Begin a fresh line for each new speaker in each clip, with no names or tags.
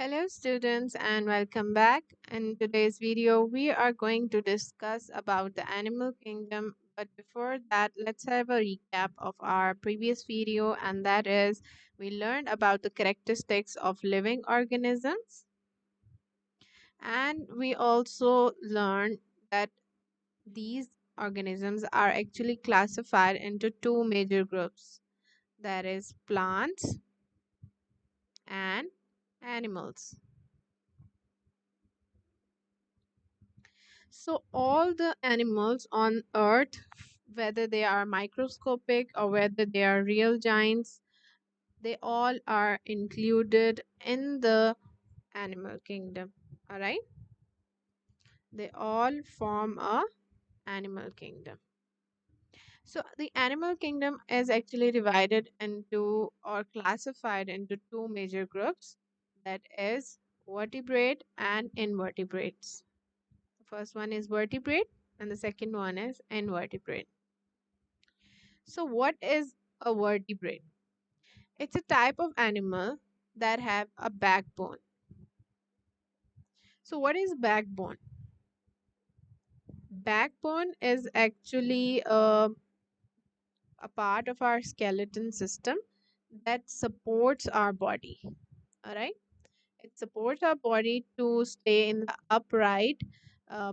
Hello students and welcome back. In today's video we are going to discuss about the animal kingdom, but before that let's have a recap of our previous video, and that is we learned about the characteristics of living organisms, and we also learned that these organisms are actually classified into two major groups, that is plants and animals. So, all the animals on Earth, whether they are microscopic or whether they are real giants, they all are included in the animal kingdom. All right, they all form a animal kingdom. So, the animal kingdom is actually divided into or classified into two major groups, that is vertebrate and invertebrates. The first one is vertebrate and the second one is invertebrate. So, what is a vertebrate? It's a type of animal that have a backbone. So, what is backbone? Backbone is actually a part of our skeleton system that supports our body. All right, it supports our body to stay in the upright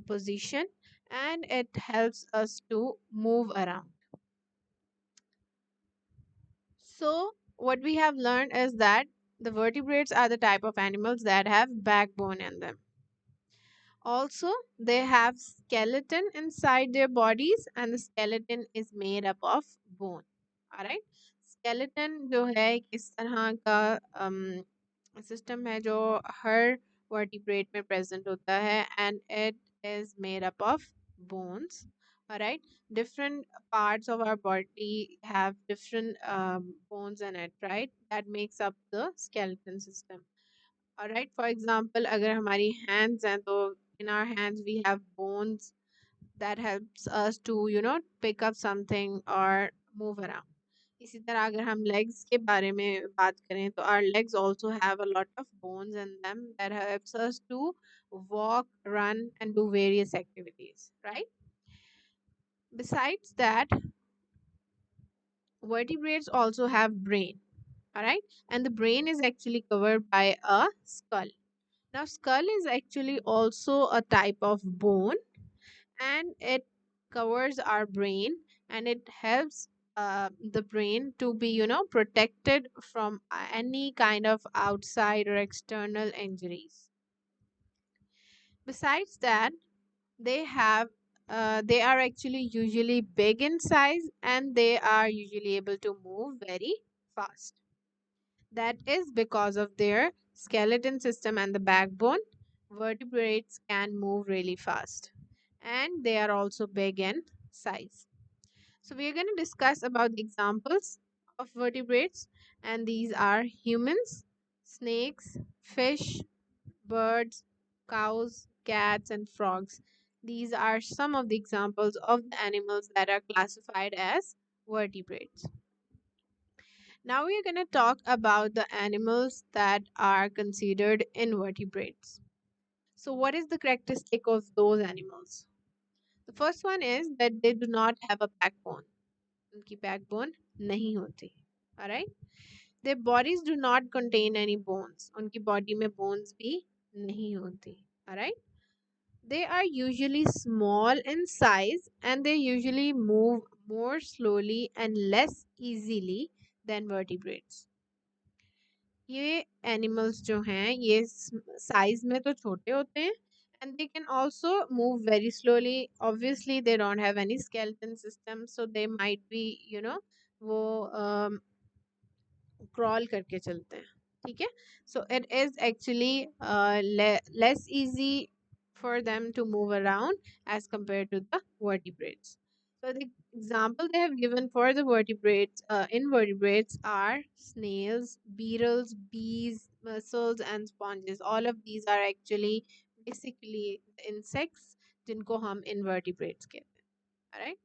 position, and it helps us to move around. So, what we have learned is that the vertebrates are the type of animals that have backbone in them. Also, they have skeleton inside their bodies, and the skeleton is made up of bone. Alright, skeleton जो है किस तरह का system है जो हर vertebrate में present होता है, and it is made up of bones. Alright, different parts of our body have different bones in it, right? That makes up the skeleton system. Alright, for example, अगर हमारी hands हैं तो in our hands we have bones that helps us to pick up something or move around. इसी तरह अगर हम legs के बारे में बात करें तो our legs also have a lot of bones in them that helps us to walk, run and do various activities, right? Besides that, vertebrates also have brain, all right? And the brain is actually covered by a skull. Now, skull is actually also a type of bone, and it covers our brain, and it helps the brain to be, protected from any kind of outside or external injuries. Besides that, they have they are actually usually big in size, and they are usually able to move very fast. That is because of their skeleton system and the backbone. Vertebrates can move really fast, and they are also big in size. So we are going to discuss about the examples of vertebrates, and these are humans, snakes, fish, birds, cows, cats, and frogs. These are some of the examples of the animals that are classified as vertebrates. Now we are going to talk about the animals that are considered invertebrates. So, what is the characteristic of those animals? The first one is that they do not have a backbone. उनकी backbone नहीं होती. Alright? Their bodies do not contain any bones. उनकी body में bones भी नहीं होती. Alright? They are usually small in size, and they usually move more slowly and less easily than vertebrates. ये animals जो हैं ये साइज में तो छोटे होते हैं, and they can also move very slowly. Obviously they don't have any skeleton system, so they might be, वो क्रॉल करके चलते हैं. ठीक है, so it is actually less easy for them to move around as compared to the vertebrates. So the example they have given for the vertebrates, invertebrates are snails, beetles, bees, mussels, and sponges. All of these are actually basically insects जिनको हम invertebrates कहते हैं. Alright.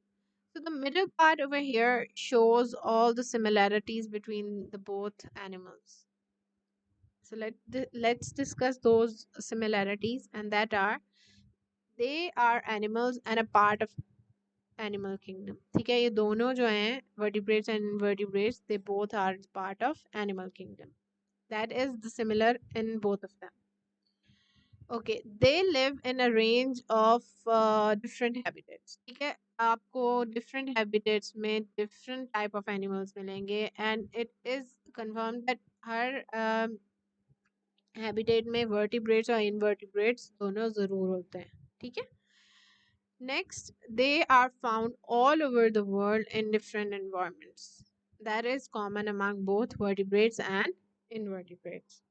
So the middle part over here shows all the similarities between the both animals. So let's discuss those similarities, and that are they are animals and a part of animal kingdom. ठीक है, ये दोनों जो हैं vertebrates and invertebrates, they both are part of animal kingdom. That is the similar in both of them. Okay, they live in a range of different habitats. ठीक है, आपको different habitats में different type of animals मिलेंगे, and it is confirmed that her habitat में vertebrates और invertebrates दोनों ज़रूर होते हैं. ठीक है. Next, they are found all over the world in different environments. That is common among both vertebrates and invertebrates.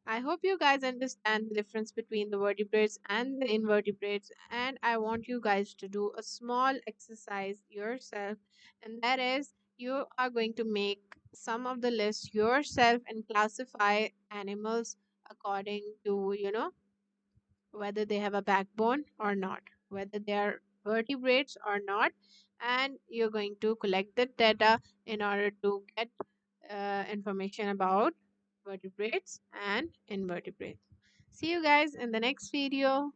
I hope you guys understand the difference between the vertebrates and the invertebrates, and I want you guys to do a small exercise yourself, and that is you are going to make some of the lists yourself and classify animals according to, whether they have a backbone or not, whether they are vertebrates or not, and you're going to collect the data in order to get information about vertebrates and invertebrates. See you guys in the next video.